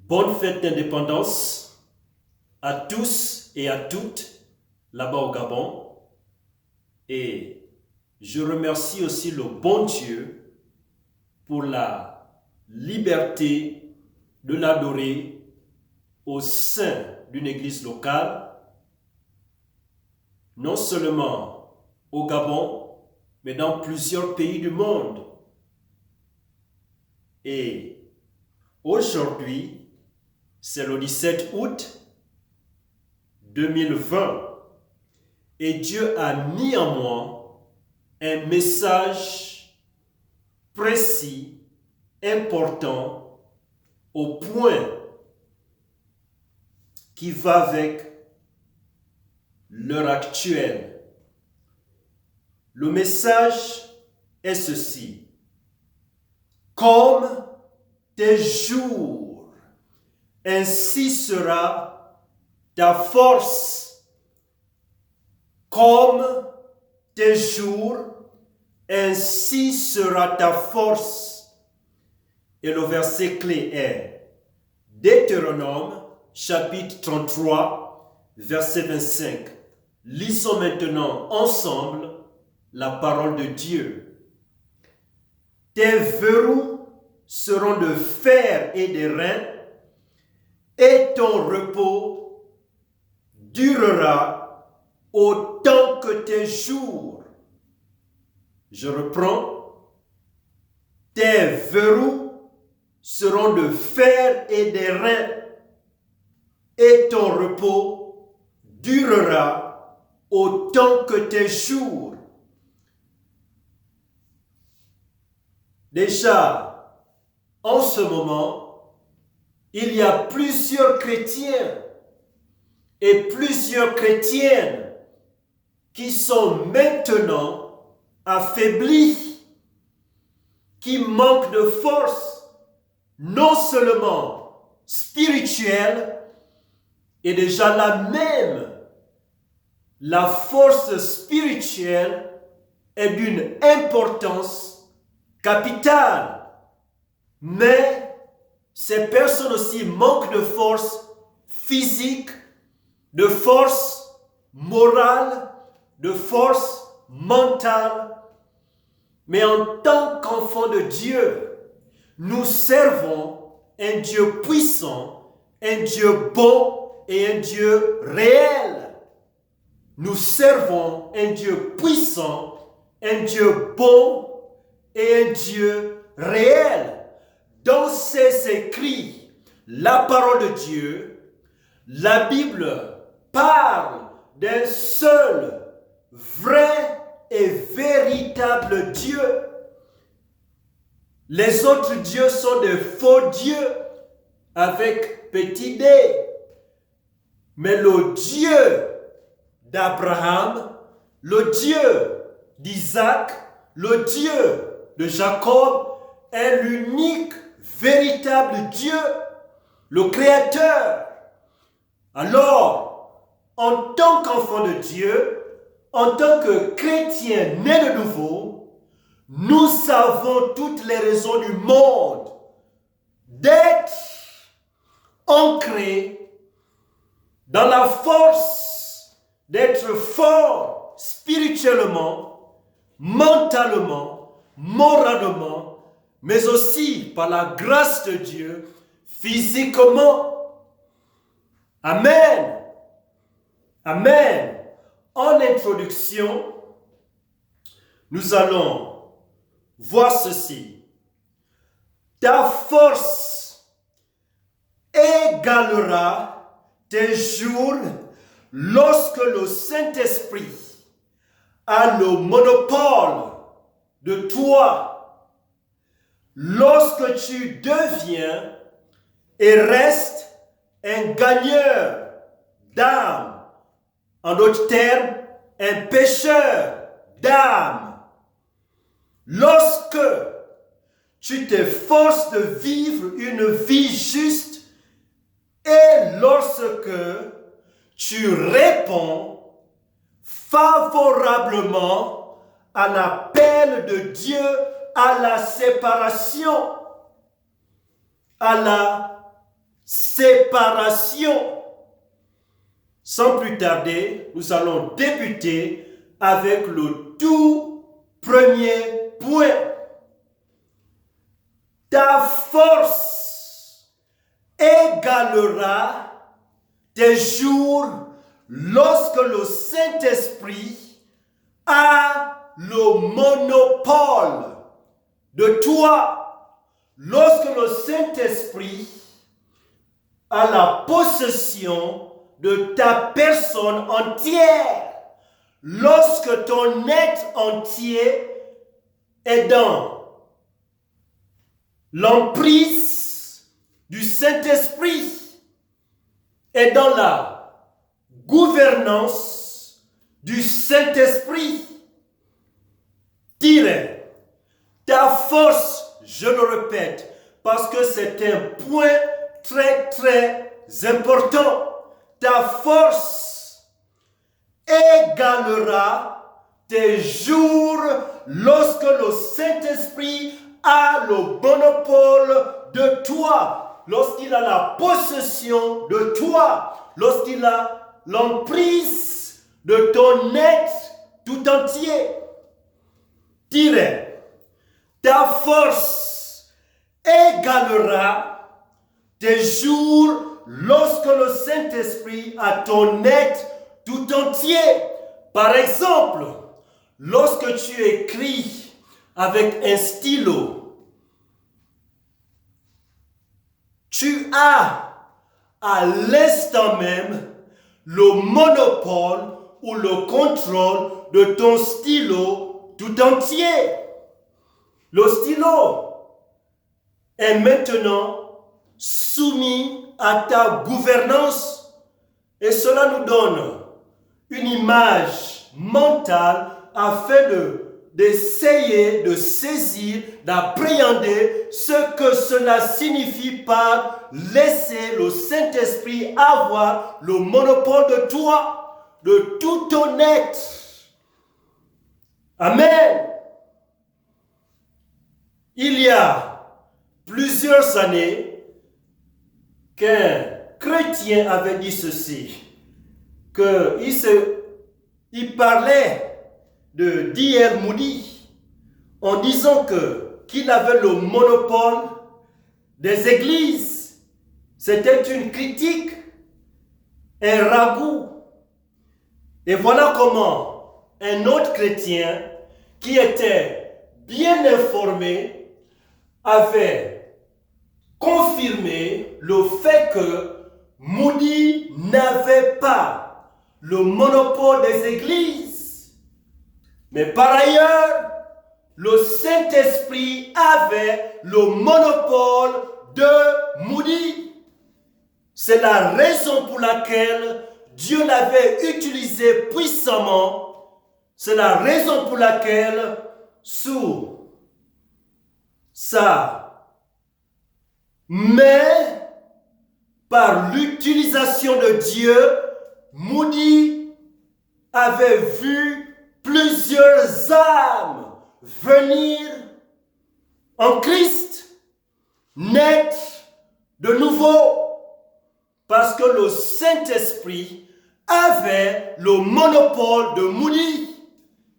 Bonne fête d'indépendance à tous et à toutes là-bas au Gabon. Et je remercie aussi le bon Dieu pour la liberté de l'adorer au sein d'une église locale, non seulement au Gabon, mais dans plusieurs pays du monde. Et aujourd'hui, c'est le 17 août 2020 et Dieu a mis en moi un message précis, important, au point qui va avec l'heure actuelle. Le message est ceci: comme tes jours, ainsi sera ta force. Comme tes jours, ainsi sera ta force. Et le verset clé est Deutéronome, chapitre 33, verset 25. Lisons maintenant ensemble la parole de Dieu. Tes verrous seront de fer et de reins, et ton repos durera autant que tes jours. Je reprends. Tes verrous seront de fer et de reins, et ton repos durera autant que tes jours. Déjà, en ce moment, il y a plusieurs chrétiens et plusieurs chrétiennes qui sont maintenant affaiblis, qui manquent de force, non seulement spirituelle, et déjà là même, la force spirituelle est d'une importance capitale. Mais ces personnes aussi manquent de force physique, de force morale, de force mentale. Mais en tant qu'enfants de Dieu, nous servons un Dieu puissant, un Dieu bon et un Dieu réel. Nous servons un Dieu puissant, un Dieu bon et un Dieu réel. Dans ses écrits, la parole de Dieu, la Bible parle d'un seul, vrai et véritable Dieu. Les autres dieux sont de faux dieux avec petit d. Mais le Dieu d'Abraham, le Dieu d'Isaac, le Dieu de Jacob est l'unique véritable Dieu, le Créateur. Alors, en tant qu'enfant de Dieu, en tant que chrétien né de nouveau, nous avons toutes les raisons du monde d'être ancrés dans la force d'être fort spirituellement, mentalement, moralement, mais aussi par la grâce de Dieu, physiquement. Amen. Amen. En introduction, nous allons voir ceci. Ta force égalera tes jours lorsque le Saint-Esprit a le monopole de toi. Lorsque tu deviens et restes un gagneur d'âme, en d'autres termes, un pêcheur d'âme. Lorsque tu t'efforces de vivre une vie juste et lorsque tu réponds favorablement à l'appel de Dieu à la séparation, à la séparation. Sans plus tarder, nous allons débuter avec le tout premier point. Ta force égalera tes jours lorsque le Saint-Esprit a le monopole de toi. Lorsque le Saint-Esprit a la possession de ta personne entière, lorsque ton être entier est dans l'emprise du Saint-Esprit, est dans la gouvernance du Saint-Esprit. Tiret, ta force, je le répète, parce que c'est un point très important. Ta force égalera tes jours lorsque le Saint-Esprit a le monopole de toi, lorsqu'il a la possession de toi, lorsqu'il a l'emprise de ton être tout entier. Tiret, ta force égalera tes jours lorsque le Saint-Esprit a ton être tout entier. Par exemple, lorsque tu écris avec un stylo, tu as à l'instant même le monopole ou le contrôle de ton stylo tout entier. Le stylo est maintenant soumis à ta gouvernance et cela nous donne une image mentale afin d'essayer de saisir, d'appréhender ce que cela signifie par laisser le Saint-Esprit avoir le monopole de toi, de tout ton être. Amen. Il y a plusieurs années qu'un chrétien avait dit ceci, qu'il parlait de D.L. Moody en disant qu'il avait le monopole des églises. C'était une critique, un ragoût. Et voilà comment un autre chrétien qui était bien informé avait confirmé le fait que Moody n'avait pas le monopole des églises. Mais par ailleurs, le Saint-Esprit avait le monopole de Moody. C'est la raison pour laquelle Dieu l'avait utilisé puissamment. C'est la raison pour laquelle, sous ça, mais par l'utilisation de Dieu, Moody avait vu plusieurs âmes venir en Christ, naître de nouveau, parce que le Saint-Esprit avait le monopole de Moody.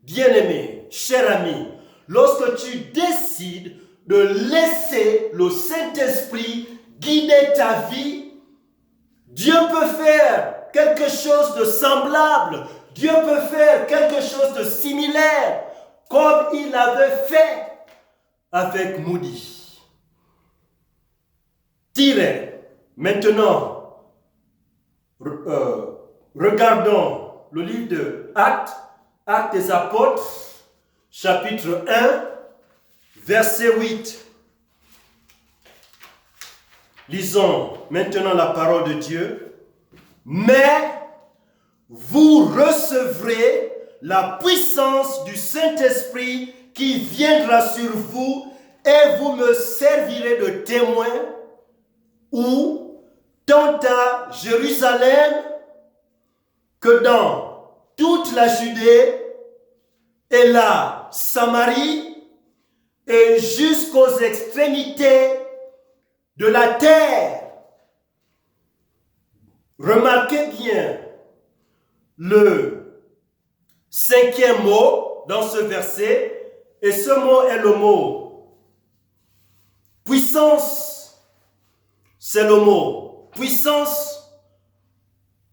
Bien-aimé, cher ami, lorsque tu décides de laisser le Saint-Esprit guider ta vie, Dieu peut faire quelque chose de semblable. Dieu peut faire quelque chose de similaire, comme il avait fait avec Moody. Maintenant, regardons le livre de Actes des Apôtres, chapitre 1, verset 8. Lisons maintenant la parole de Dieu. Mais vous recevrez la puissance du Saint-Esprit qui viendra sur vous et vous me servirez de témoin tant à Jérusalem que dans toute la Judée et la Samarie et jusqu'aux extrémités de la terre. Remarquez bien le 5e mot dans ce verset, et ce mot est le mot puissance. C'est le mot puissance,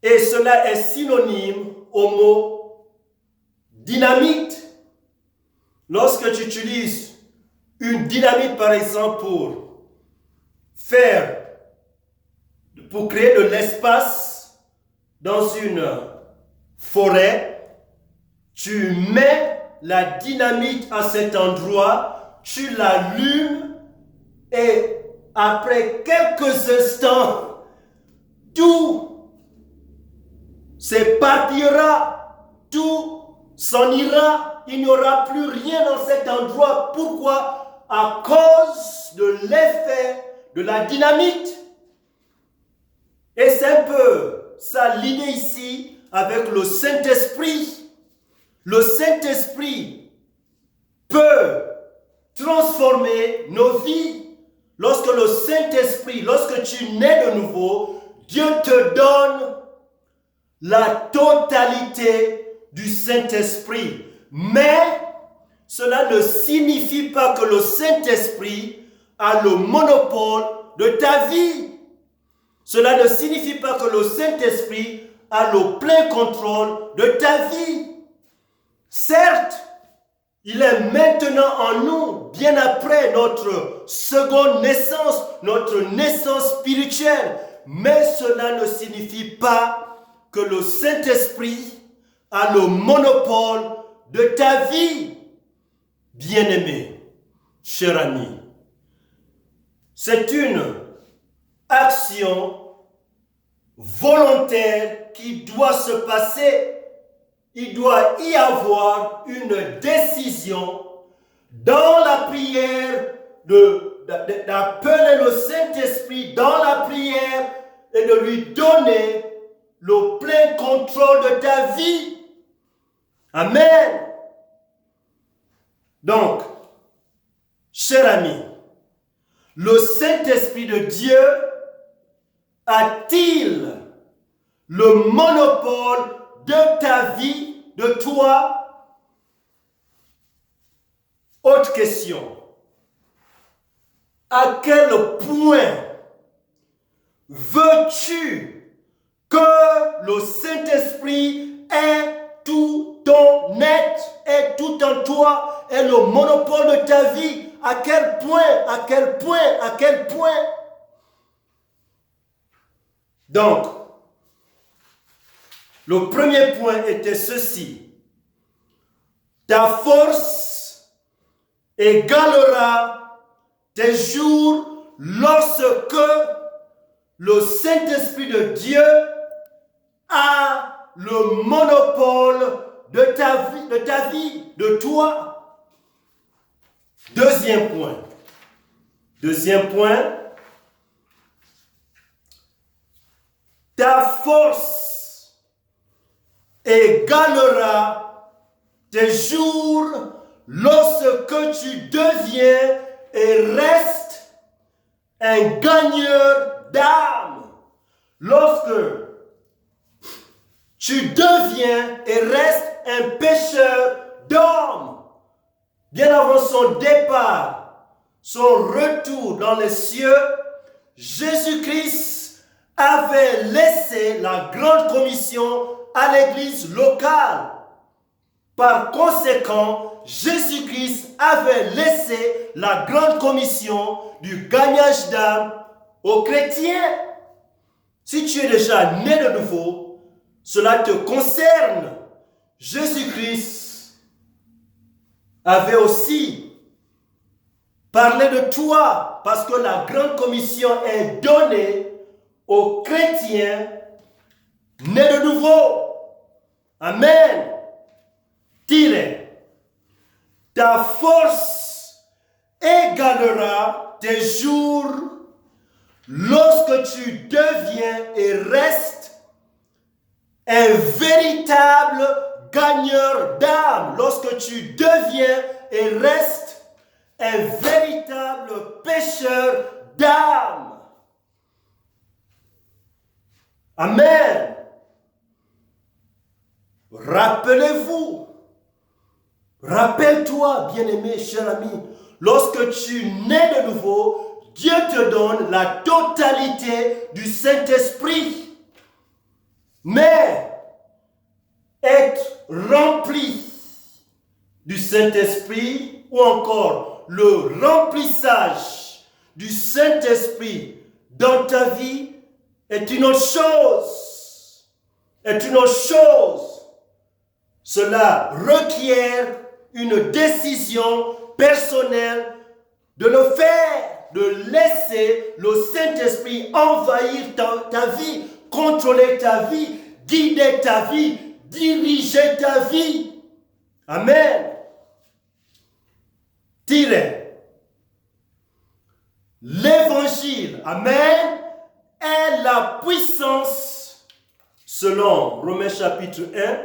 et cela est synonyme au mot dynamite. Lorsque tu utilises une dynamite, par exemple, pour créer de l'espace dans une forêt, tu mets la dynamite à cet endroit, tu l'allumes et après quelques instants, tout s'éparpillera, tout s'en ira, il n'y aura plus rien dans cet endroit. Pourquoi? À cause de l'effet de la dynamite. Et c'est un peu ça l'idée ici avec le Saint-Esprit. Le Saint-Esprit peut transformer nos vies. Lorsque le Saint-Esprit, lorsque tu nais de nouveau, Dieu te donne la totalité du Saint-Esprit. Mais cela ne signifie pas que le Saint-Esprit a le monopole de ta vie. Cela ne signifie pas que le Saint-Esprit a le plein contrôle de ta vie. Certes, il est maintenant en nous, bien après notre seconde naissance, notre naissance spirituelle. Mais cela ne signifie pas que le Saint-Esprit a le monopole de ta vie. Bien-aimé, cher ami, c'est une action volontaire qui doit se passer. Il doit y avoir une décision dans la prière d'appeler le Saint-Esprit dans la prière et de lui donner le plein contrôle de ta vie. Amen. Donc, cher ami, le Saint-Esprit de Dieu a-t-il le monopole de ta vie, de toi? Autre question. À quel point veux-tu que le Saint-Esprit ait tout ton être, ait tout en toi, ait le monopole de ta vie? À quel point? À quel point? À quel point? Donc, le premier point était ceci. Ta force égalera tes jours lorsque le Saint-Esprit de Dieu a le monopole de ta vie, de toi. Deuxième point. Deuxième point. Ta force égalera tes jours lorsque tu deviens et restes un gagneur d'âme. Lorsque tu deviens et restes un pécheur d'hommes. Bien avant son départ, son retour dans les cieux, Jésus-Christ avait laissé la grande commission à l'église locale. Par conséquent, Jésus-Christ avait laissé la grande commission du gagnage d'âme aux chrétiens. Si tu es déjà né de nouveau, cela te concerne. Jésus-Christ avait aussi parlé de toi parce que la grande commission est donnée aux chrétiens nés de nouveau. Amen. Ta force égalera tes jours lorsque tu deviens et restes un véritable gagneur d'âme. Lorsque tu deviens et restes un véritable pécheur d'âme. Amen. Rappelez-vous, rappelle-toi, bien-aimé, cher ami, lorsque tu nais de nouveau, Dieu te donne la totalité du Saint-Esprit. Mais être rempli du Saint-Esprit ou encore le remplissage du Saint-Esprit dans ta vie est une autre chose. Est une autre chose. Cela requiert une décision personnelle de le faire, de laisser le Saint-Esprit envahir ta vie, contrôler ta vie, guider ta vie, diriger ta vie. Amen. L'évangile, amen, est la puissance, selon Romains chapitre 1,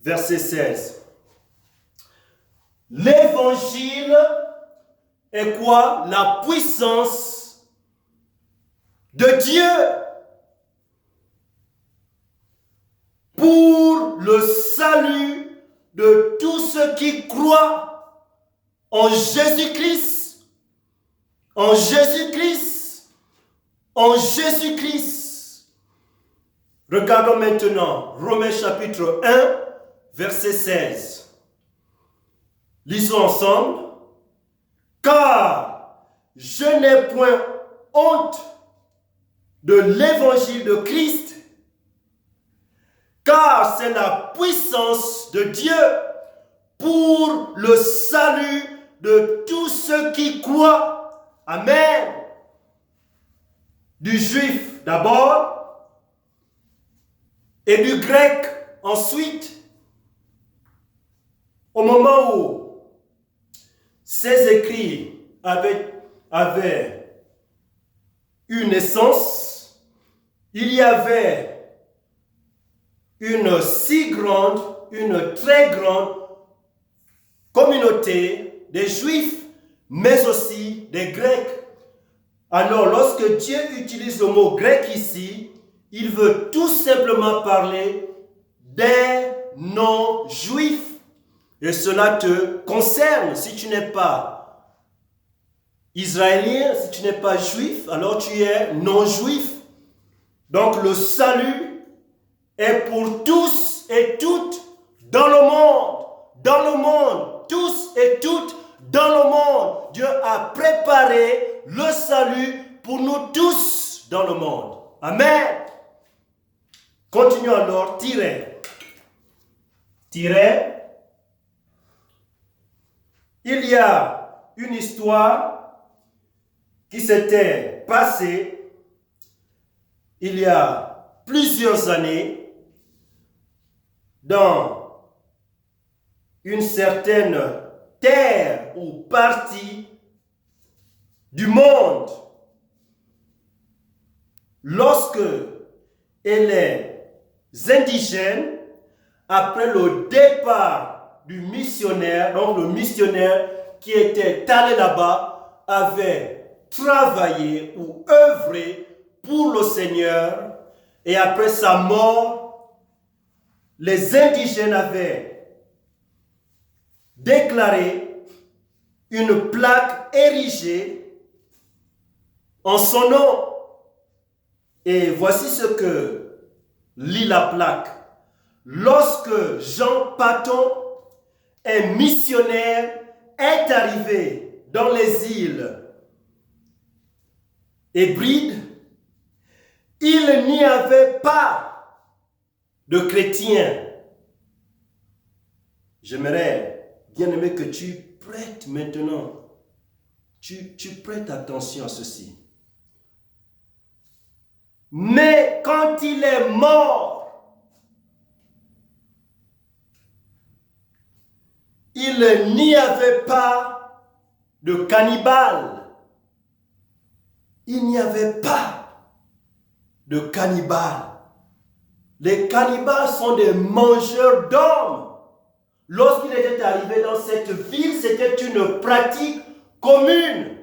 verset 16. L'évangile est quoi? La puissance de Dieu pour le salut de tous ceux qui croient en Jésus-Christ. En Jésus-Christ. En Jésus-Christ. Regardons maintenant Romains chapitre 1, verset 16. Lisons ensemble. Car je n'ai point honte de l'évangile de Christ, car c'est la puissance de Dieu pour le salut de tous ceux qui croient. Amen. Du juif d'abord et du grec ensuite. Au moment où ces écrits avaient eu naissance, il y avait une très grande communauté des Juifs, mais aussi des Grecs. Alors, lorsque Dieu utilise le mot grec ici, il veut tout simplement parler des non-juifs. Et cela te concerne. Si tu n'es pas israélien, si tu n'es pas juif, alors tu es non-juif. Donc le salut est pour tous et toutes dans le monde. Dans le monde, tous et toutes dans le monde. Dieu a préparé le salut pour nous tous dans le monde. Amen. Continuons alors, il y a une histoire qui s'était passée il y a plusieurs années dans une certaine terre ou partie du monde. Lorsque les indigènes, après le départ du missionnaire, donc le missionnaire qui était allé là-bas, avait travaillé ou œuvré pour le Seigneur, et après sa mort, les indigènes avaient déclaré une plaque érigée en son nom. Et voici ce que lit la plaque. Lorsque Jean Paton, un missionnaire, est arrivé dans les îles Hébrides, il n'y avait pas de chrétiens. J'aimerais bien aimer que tu prêtes maintenant, tu prêtes attention à ceci. Mais quand il est mort, il n'y avait pas de cannibales. Il n'y avait pas de cannibales. Les cannibales sont des mangeurs d'hommes. Lorsqu'il était arrivé dans cette ville, c'était une pratique commune.